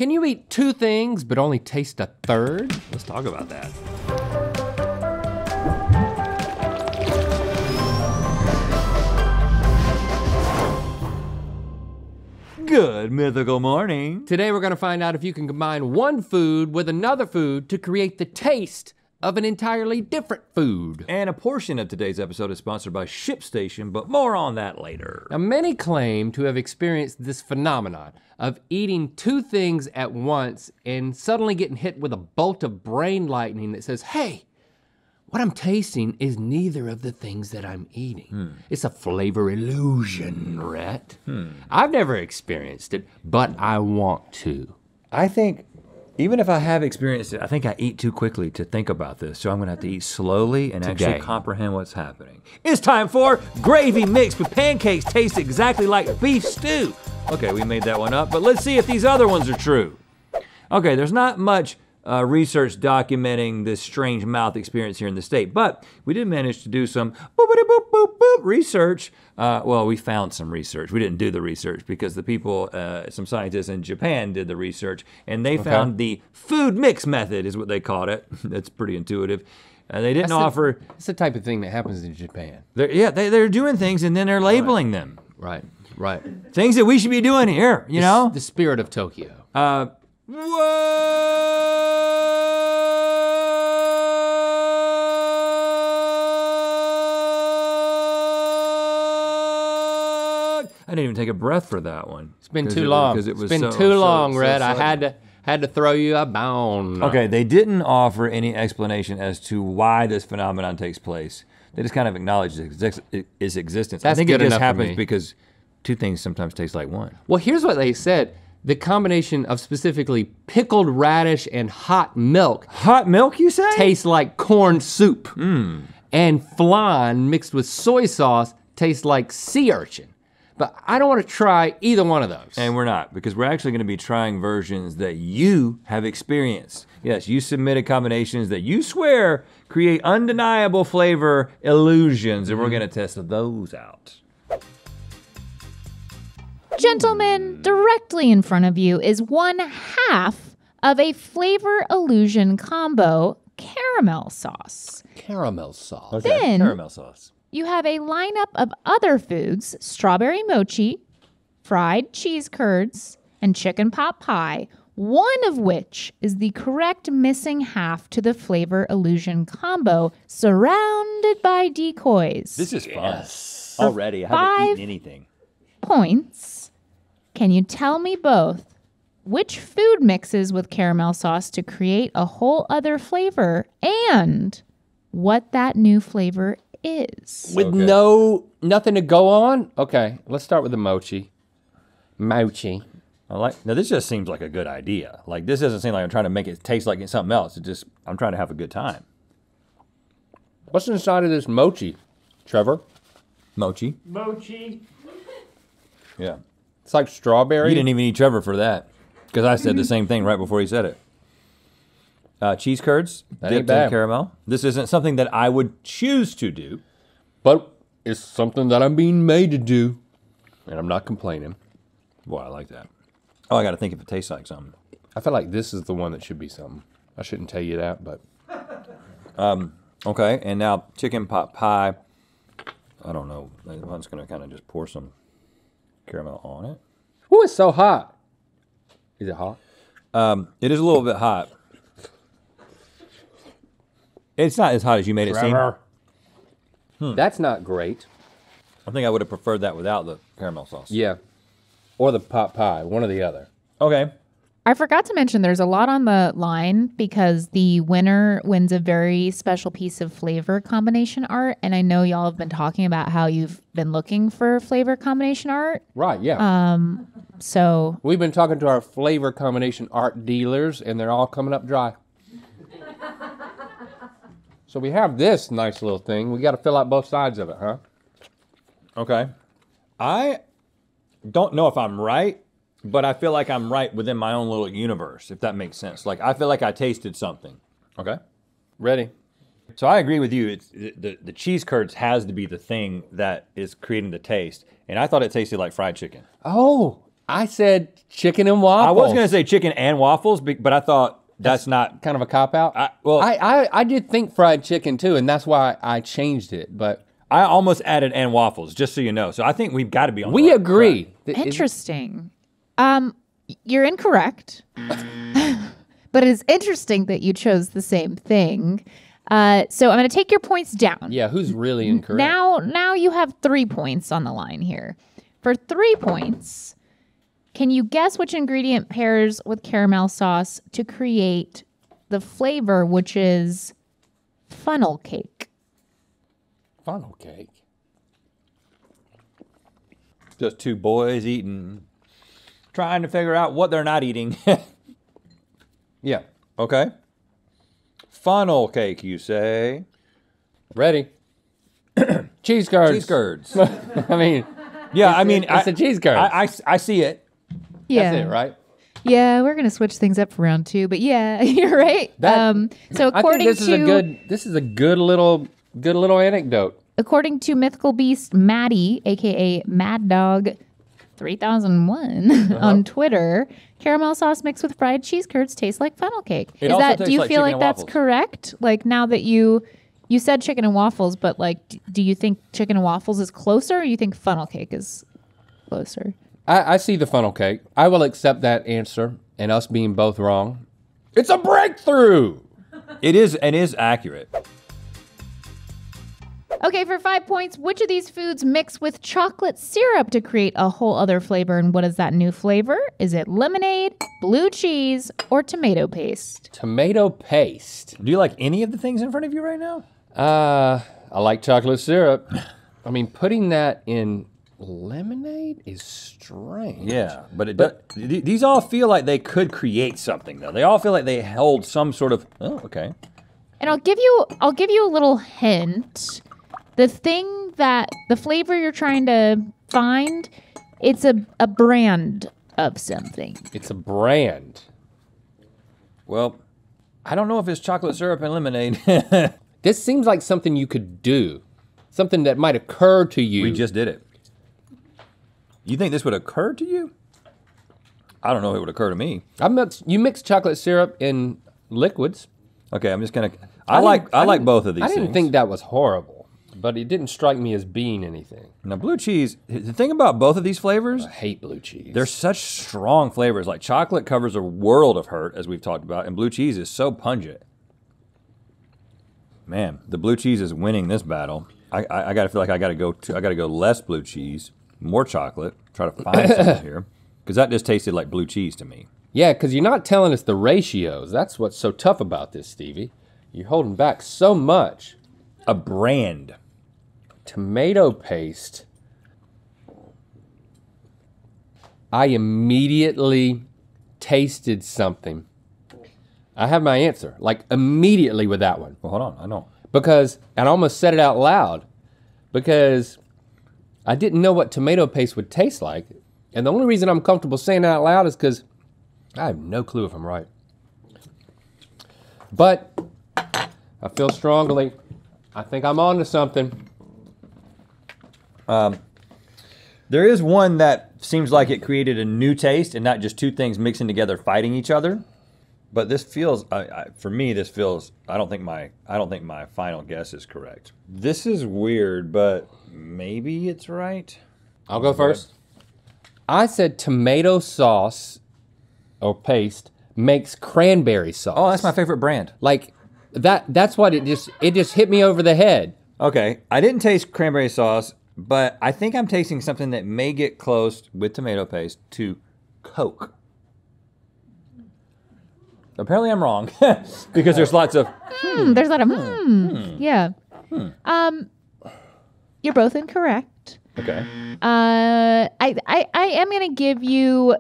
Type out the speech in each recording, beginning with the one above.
Can you eat 2 things but only taste a third? Let's talk about that. Good mythical morning. Today we're gonna find out if you can combine one food with another food to create the taste of an entirely different food. And a portion of today's episode is sponsored by ShipStation, but more on that later. Now, many claim to have experienced this phenomenon of eating 2 things at once and suddenly getting hit with a bolt of brain lightning that says, hey, what I'm tasting is neither of the things that I'm eating. It's a flavor illusion, Rhett. I've never experienced it, but I want to. I think, even if I have experienced it, I think I eat too quickly to think about this, so I'm gonna have to eat slowly and actually comprehend what's happening. It's time for gravy mixed with pancakes tastes exactly like beef stew. Okay, we made that one up, but let's see if these other ones are true. Okay, there's not much research documenting this strange mouth experience here in the state, but we did manage to do some research. Well, we found some research. We didn't do the research because the people, some scientists in Japan did the research, and they found the food mix method is what they called it. That's pretty intuitive. They didn't offer. It's the type of thing that happens in Japan. They're doing things and then they're labeling them. Right. Things that we should be doing here, you know? The spirit of Tokyo. I didn't even take a breath for that one. It's been too long. It's been too long, Red. I had to throw you a bone. Okay, they didn't offer any explanation as to why this phenomenon takes place. They just kind of acknowledged its existence. I think it just happens because 2 things sometimes taste like one. Well, here's what they said. The combination of specifically pickled radish and hot milk. Hot milk, you say? Tastes like corn soup. And flan mixed with soy sauce tastes like sea urchin. But I don't want to try either one of those. And we're not, because we're actually gonna be trying versions that you have experienced. Yes, you submitted combinations that you swear create undeniable flavor illusions, and we're gonna test those out. Gentlemen, directly in front of you is 1/2 of a flavor illusion combo caramel sauce. Caramel sauce. Okay, Then, caramel sauce. You have a lineup of other foods, strawberry mochi, fried cheese curds, and chicken pot pie, one of which is the correct missing half to the flavor illusion combo, surrounded by decoys. This is fun. Already, I haven't eaten anything. Points. Can you tell me both which food mixes with caramel sauce to create a whole other flavor and what that new flavor is? With nothing to go on? Okay, let's start with the mochi. Mochi. Now this just seems like a good idea. Like this doesn't seem like I'm trying to make it taste like something else. I'm trying to have a good time. What's inside of this mochi, Trevor? Mochi. Yeah. It's like strawberry. You didn't even eat Trevor for that, because I said the same thing right before he said it. Cheese curds, dipped in caramel. This isn't something that I would choose to do. But it's something that I'm being made to do, and I'm not complaining. Boy, I like that. Oh, I gotta think if it tastes like something. I feel like this is the one that should be something. I shouldn't tell you that, but. Okay, and now chicken pot pie. I don't know. I'm just gonna kind of just pour some caramel on it. Ooh, it's so hot. Is it hot? It is a little bit hot. It's not as hot as you made it seem. That's not great. I think I would have preferred that without the caramel sauce. Yeah. Or the pot pie, one or the other. Okay. I forgot to mention there's a lot on the line because the winner wins a very special piece of flavor combination art. And I know y'all have been talking about how you've been looking for flavor combination art. Right, yeah. So We've been talking to our flavor combination art dealers, and they're all coming up dry. So we have this nice little thing. We got to fill out both sides of it, huh? Okay. I don't know if I'm right, but I feel like I'm right within my own little universe, if that makes sense. Like, I feel like I tasted something. Okay. Ready? So I agree with you. It's the cheese curds has to be the thing that is creating the taste. And I thought it tasted like fried chicken. Oh, I said chicken and waffles. I was gonna say chicken and waffles, but I thought that's not kind of a cop-out. I did think fried chicken too, and that's why I changed it, but. I almost added and waffles, just so you know. So I think we've got to be on We agree. Interesting. You're incorrect. But it is interesting that you chose the same thing. So I'm going to take your points down. Yeah, who's really incorrect? Now you have 3 points on the line here. For 3 points, can you guess which ingredient pairs with caramel sauce to create the flavor, which is funnel cake? Funnel cake. Just 2 boys eating, trying to figure out what they're not eating. Yeah. Okay. Funnel cake, you say? Ready? Cheese curds. Cheese curds. I mean. Yeah, it's a cheese curd. I see it. Yeah. That's it, right? Yeah, we're gonna switch things up for round 2, but yeah, you're right. So according I think this is a good little anecdote. According to Mythical Beast Maddie, aka Mad Dog 3001 on Twitter, caramel sauce mixed with fried cheese curds tastes like funnel cake. Do you feel like that's correct? Like now that you said chicken and waffles, but like do you think chicken and waffles is closer or you think funnel cake is closer? I see the funnel cake. I will accept that answer and us being both wrong. It's a breakthrough. It is accurate. Okay, for 5 points, which of these foods mix with chocolate syrup to create a whole other flavor? And what is that new flavor? Is it lemonade, blue cheese, or tomato paste? Tomato paste. Do you like any of the things in front of you right now? I like chocolate syrup. I mean, putting that in lemonade is strange. Yeah, but these all feel like they could create something though. They all feel like they hold some sort of, oh, okay. And I'll give you a little hint. The flavor you're trying to find, it's a brand of something. It's a brand. Well, I don't know if it's chocolate syrup and lemonade. This seems like something you could do. Something that might occur to you. We just did it. You think this would occur to you? I don't know if it would occur to me. You mix chocolate syrup in liquids. Okay, I'm just gonna, I like both of these things. I didn't think that was horrible, but it didn't strike me as being anything. Now blue cheese, the thing about both of these flavors, I hate blue cheese. They're such strong flavors. Like chocolate covers a world of hurt, as we've talked about, and blue cheese is so pungent. Man, the blue cheese is winning this battle. I gotta feel like I gotta go less blue cheese, more chocolate, try to find something here. Because that just tasted like blue cheese to me. Yeah, because you're not telling us the ratios. That's what's so tough about this, Stevie. You're holding back so much. A brand. Tomato paste. I immediately tasted something. I have my answer, like immediately with that one. Well, hold on, I know. Because, and I almost said it out loud, because I didn't know what tomato paste would taste like. And the only reason I'm comfortable saying it out loud is because I have no clue if I'm right. But I feel strongly, I think I'm on to something. There is one that seems like it created a new taste and not just two things mixing together fighting each other. But this feels, for me, this feels, I don't think my final guess is correct. This is weird, but maybe it's right. I'll go first. I said tomato sauce or paste makes cranberry sauce. Oh, that's my favorite brand. Like that's what it just hit me over the head. Okay, I didn't taste cranberry sauce, but I think I'm tasting something that may get close with tomato paste to Coke. Apparently I'm wrong, because there's lots of there's a lot of yeah. You're both incorrect. Okay. I am gonna give you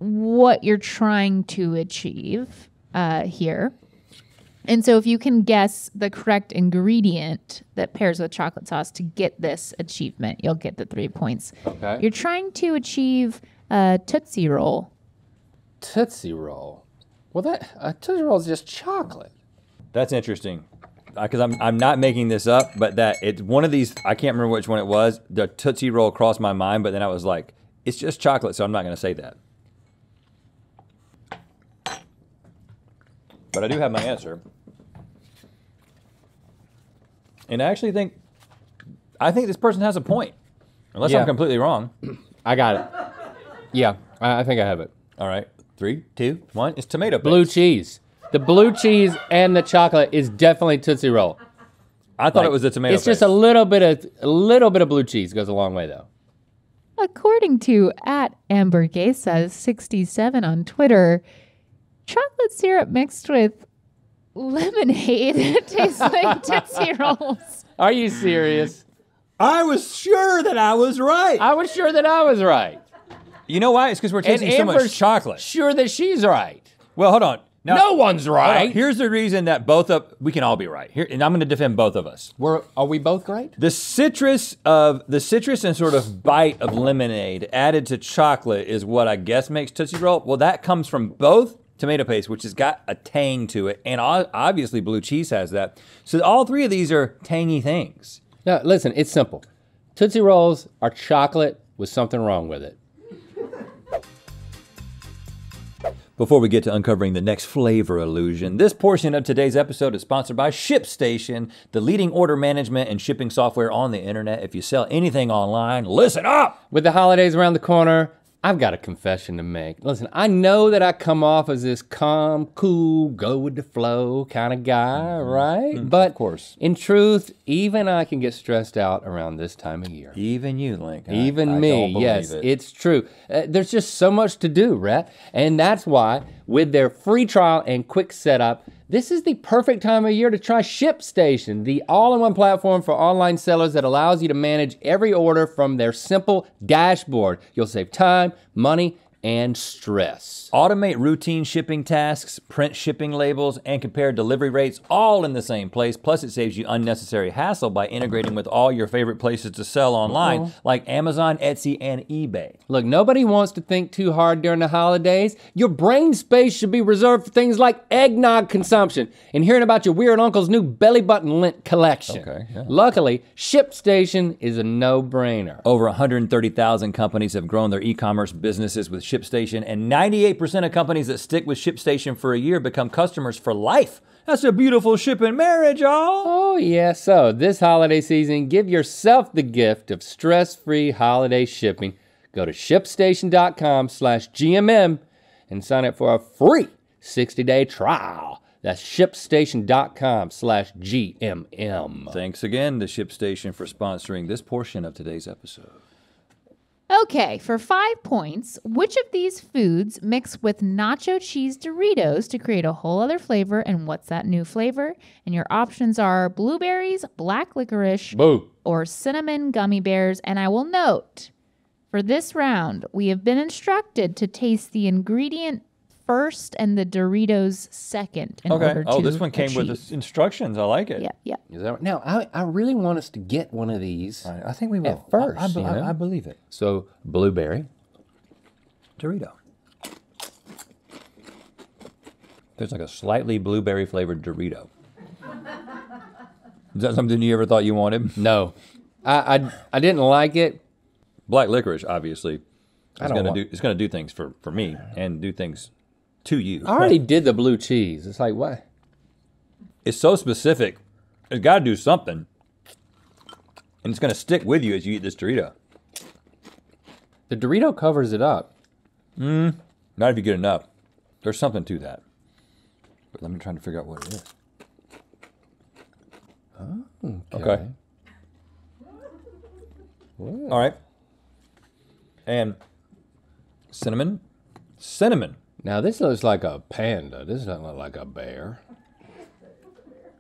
what you're trying to achieve here. And so if you can guess the correct ingredient that pairs with chocolate sauce to get this achievement, you'll get the 3 points. Okay. You're trying to achieve a Tootsie Roll. Tootsie Roll. Well, a Tootsie Roll is just chocolate. That's interesting, because I'm not making this up, but that it's one of these. I can't remember which one it was. The Tootsie Roll crossed my mind, but then I was like, It's just chocolate, so I'm not gonna say that. But I do have my answer. And I actually think this person has a point. Unless I'm completely wrong. I got it. Yeah, I think I have it. All right, 3, 2, 1, it's tomato paste. Blue cheese. The blue cheese and the chocolate is definitely Tootsie Roll. I thought it was the tomato paste. paste. It's just a little bit of blue cheese goes a long way though. According to @AmberGesa67 on Twitter, chocolate syrup mixed with lemonade tastes like Tootsie Rolls. Are you serious? I was sure that I was right. I was sure that I was right. You know why? It's because we're tasting so much chocolate. Sure that she's right. Well, hold on. Now, no one's right. Here's the reason that we can all be right. Here, and I'm gonna defend both of us. Are we both right? The citrus and sort of bite of lemonade added to chocolate is what I guess makes Tootsie Roll. Well, that comes from both tomato paste, which has got a tang to it, and obviously blue cheese has that. So all three of these are tangy things. No, listen, it's simple. Tootsie Rolls are chocolate with something wrong with it. Before we get to uncovering the next flavor illusion, this portion of today's episode is sponsored by ShipStation, the leading order management and shipping software on the internet. If you sell anything online, listen up! With the holidays around the corner, I've got a confession to make. Listen, I know that I come off as this calm, cool, go with the flow kind of guy, right? But of course, in truth, even I can get stressed out around this time of year. Even you, Link. Even me, yes, it's true. There's just so much to do, right? And that's why, with their free trial and quick setup, this is the perfect time of year to try ShipStation, the all-in-one platform for online sellers that allows you to manage every order from their simple dashboard. You'll save time, money, and stress. Automate routine shipping tasks, print shipping labels, and compare delivery rates all in the same place. Plus, it saves you unnecessary hassle by integrating with all your favorite places to sell online, like Amazon, Etsy, and eBay. Look, nobody wants to think too hard during the holidays. Your brain space should be reserved for things like eggnog consumption and hearing about your weird uncle's new belly button lint collection. Okay, yeah. Luckily, ShipStation is a no-brainer. Over 130,000 companies have grown their e-commerce businesses with ShipStation, and 98% of companies that stick with ShipStation for a year become customers for life. That's a beautiful shipping marriage, y'all. Oh yeah, so this holiday season, give yourself the gift of stress-free holiday shipping. Go to shipstation.com/GMM and sign up for a free 60-day trial. That's shipstation.com/GMM. Thanks again to ShipStation for sponsoring this portion of today's episode. Okay, for 5 points, which of these foods mix with nacho cheese Doritos to create a whole other flavor, and what's that new flavor? And your options are blueberries, black licorice, Boo. or cinnamon gummy bears. And I will note, for this round, we have been instructed to taste the ingredient first and the Doritos second in order to this one came with the instructions. I like it. Yeah. Is that right? Now, I really want us to get one of these. Right, I think we will. At first, I believe it. So, blueberry. Dorito. There's like a slightly blueberry flavored Dorito. Is that something you ever thought you wanted? No, I didn't like it. Black licorice, obviously, it's gonna do things for me and do things to you. I already did the blue cheese. It's like, what? It's so specific. It's got to do something, and it's gonna stick with you as you eat this Dorito. The Dorito covers it up. Not if you get enough. There's something to that. But let me try to figure out what it is. Oh, Okay. All right. And cinnamon. Now this looks like a panda. This doesn't look like a bear.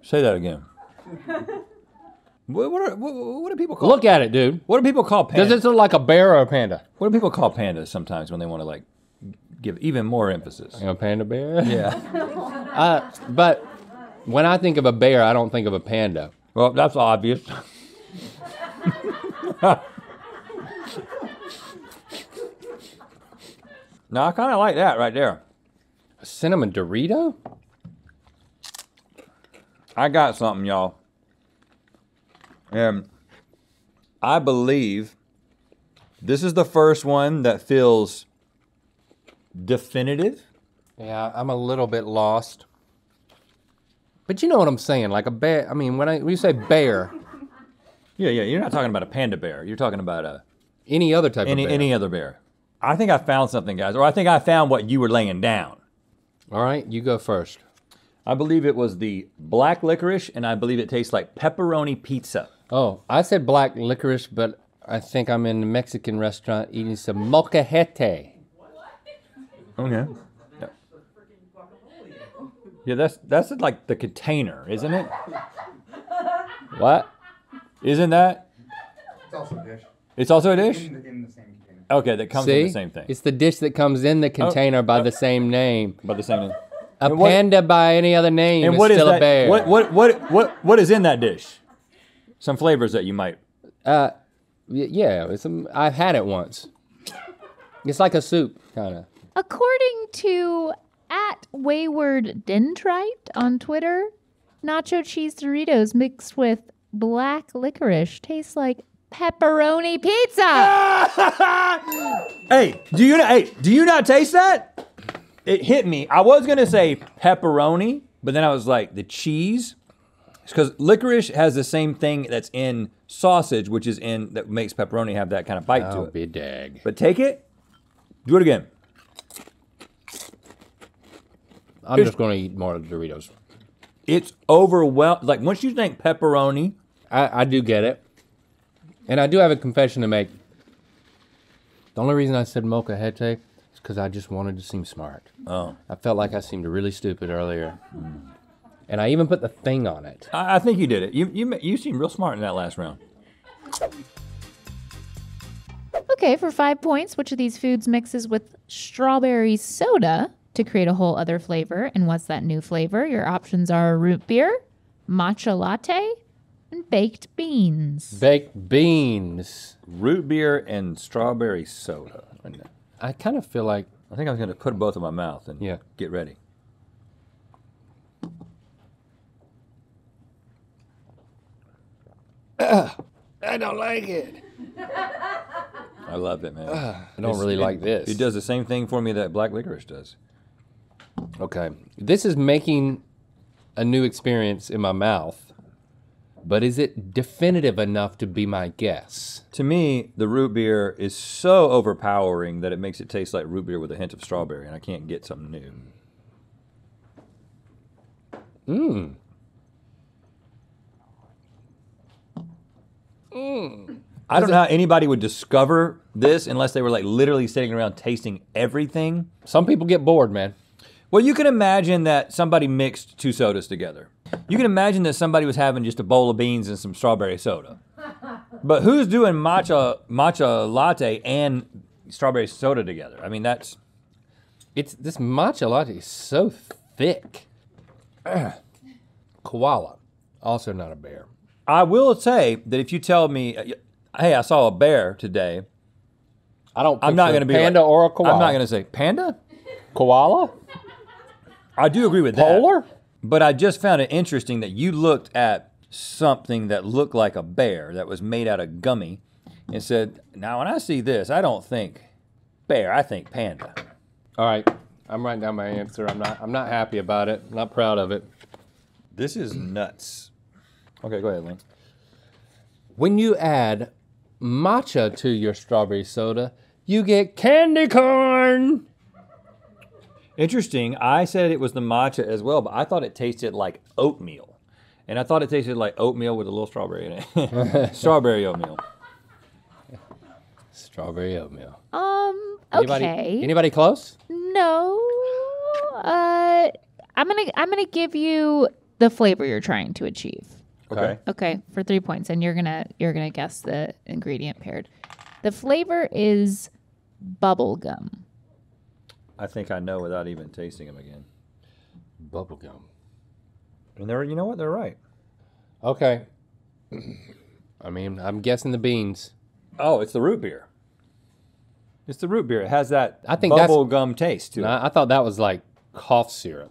Say that again. What do people call? Look at it, dude. What do people call pandas? Does this look like a bear or a panda? What do people call pandas sometimes when they want to like give even more emphasis? A panda bear? Yeah. But when I think of a bear, I don't think of a panda. Well, that's obvious. No, I kind of like that right there. A cinnamon Dorito? I got something, y'all. And I believe This is the first one that feels definitive. Yeah, I'm a little bit lost. But you know what I'm saying, like a bear. I mean, when you say bear. Yeah, you're not talking about a panda bear. You're talking about any other type of bear. Any other bear. I think I found something, guys, or I think I found what you were laying down. All right, you go first. I believe it was the black licorice, and I believe it tastes like pepperoni pizza. Oh, I said black licorice, but I think I'm in a Mexican restaurant eating some molcajete. Okay. Yeah, that's like the container, isn't it? What? Isn't that? It's also a dish. It's also a dish? In the same container. Okay, that comes in the same thing. It's the dish that comes in the container by the same name. By the same name. A panda by any other name and is what still is that, a bear. What is in that dish? Some flavors that you might. Yeah, I've had it once. It's like a soup, kind of. According to @WaywardDendrite on Twitter, nacho cheese Doritos mixed with black licorice tastes like pepperoni pizza. Hey, do you not taste that? It hit me. I was gonna say pepperoni, but then I was like, the cheese. Because licorice has the same thing that's in sausage, that makes pepperoni have that kind of bite to I'll it. be dag. But take it, do it again. I'm just gonna eat more Doritos. It's overwhelming. Like once you think pepperoni. I do get it. And I do have a confession to make. The only reason I said molcajete is because I just wanted to seem smart. Oh. I felt like I seemed really stupid earlier. And I even put the thing on it. I think you did it. You seemed real smart in that last round. Okay, for 5 points, which of these foods mixes with strawberry soda to create a whole other flavor? And what's that new flavor? Your options are root beer, matcha latte, and baked beans. Baked beans. Root beer and strawberry soda. I kind of feel like... I think I was gonna put both in my mouth and get ready. I don't like it. I love it, man. I don't really like this. It does the same thing for me that black licorice does. Okay. This is making a new experience in my mouth, but is it definitive enough to be my guess? To me, the root beer is so overpowering that it makes it taste like root beer with a hint of strawberry, and I can't get something new. I don't know how anybody would discover this unless they were like literally sitting around tasting everything. Some people get bored, man. Well, you can imagine that somebody mixed two sodas together. You can imagine that somebody was having just a bowl of beans and some strawberry soda. But who's doing matcha latte and strawberry soda together? I mean, this matcha latte is so thick. Koala, also not a bear. I will say that if you tell me, hey, I saw a bear today, I'm not going to be panda or a koala. I'm not going to say panda, koala. I do agree with Polar? that. But I just found it interesting that you looked at something that looked like a bear that was made out of gummy and said, now when I see this, I don't think bear, I think panda. All right, I'm writing down my answer. I'm not happy about it. I'm not proud of it. This is nuts. Okay, go ahead, Link. When you add matcha to your strawberry soda, you get candy corn. Interesting. I said it was the matcha as well, but I thought it tasted like oatmeal. And I thought it tasted like oatmeal with a little strawberry in it. Strawberry oatmeal. Strawberry oatmeal. Okay. Anybody close? No. I'm gonna give you the flavor you're trying to achieve. Okay. Okay, for 3 points, and you're gonna guess the ingredient paired. The flavor is bubble gum. I think I know without even tasting them again. Bubblegum. And you know what? They're right. Okay. I mean, I'm guessing the beans. Oh, it's the root beer. It's the root beer. It has that bubble gum taste to it. I thought that was like cough syrup.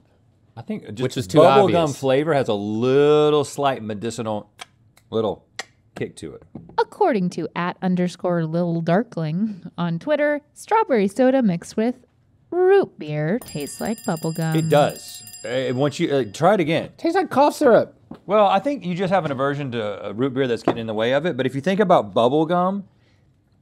I think just which was too bubble obvious. gum flavor has a little slight medicinal, little kick to it. According to @_Lil on Twitter, strawberry soda mixed with root beer tastes like bubblegum. It does. Once you try it again. Tastes like cough syrup. Well, I think you just have an aversion to root beer that's getting in the way of it. But if you think about bubble gum,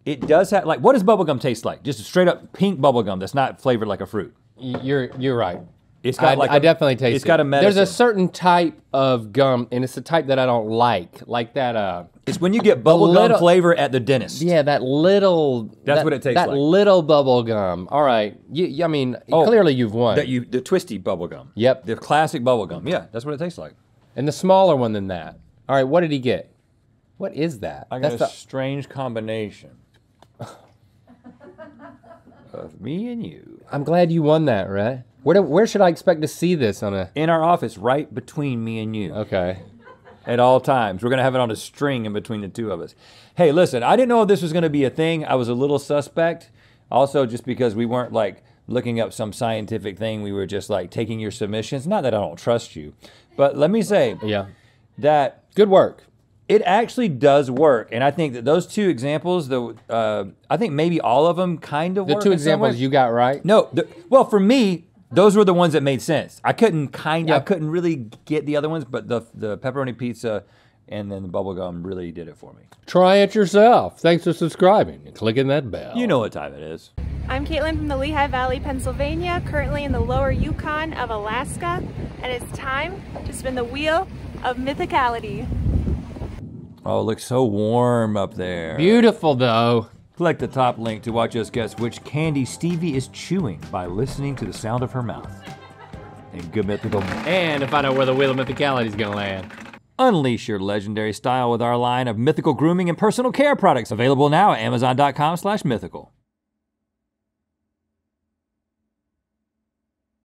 it does have, like, what does bubble gum taste like? Just a straight up pink bubble gum that's not flavored like a fruit. You're right. It's got I definitely taste it. It's got a medicine. There's a certain type of gum, and it's the type that I don't like that. It's when you get bubble gum flavor at the dentist. Yeah, that little. That's what it tastes like. That little bubble gum. All right. I mean, clearly you've won. The twisty bubble gum. Yep. The classic bubble gum. Yeah, that's what it tastes like. And the smaller one than that. All right, what did he get? What is that? I got a strange combination of me and you. I'm glad you won that, Rhett. Where should I expect to see this on a? In our office, right between me and you. Okay. At all times. We're gonna have it on a string in between the two of us. Hey, listen, I didn't know this was gonna be a thing. I was a little suspect. Also, just because we weren't like looking up some scientific thing, we were just like taking your submissions. Not that I don't trust you, but let me say that good work. It actually does work, and I think that those two examples, I think maybe all of them kind of work. The two examples you got right? No, well, for me, those were the ones that made sense. I couldn't really get the other ones, but the pepperoni pizza and then the bubble gum really did it for me. Try it yourself. Thanks for subscribing and clicking that bell. You know what time it is. I'm Caitlin from the Lehigh Valley, Pennsylvania, currently in the lower Yukon of Alaska, and it's time to spin the wheel of mythicality. Oh, it looks so warm up there. Beautiful though. Click the top link to watch us guess which candy Stevie is chewing by listening to the sound of her mouth. And good mythical. And to find out where the wheel of mythicality is gonna land. Unleash your legendary style with our line of mythical grooming and personal care products, available now at amazon.com/mythical.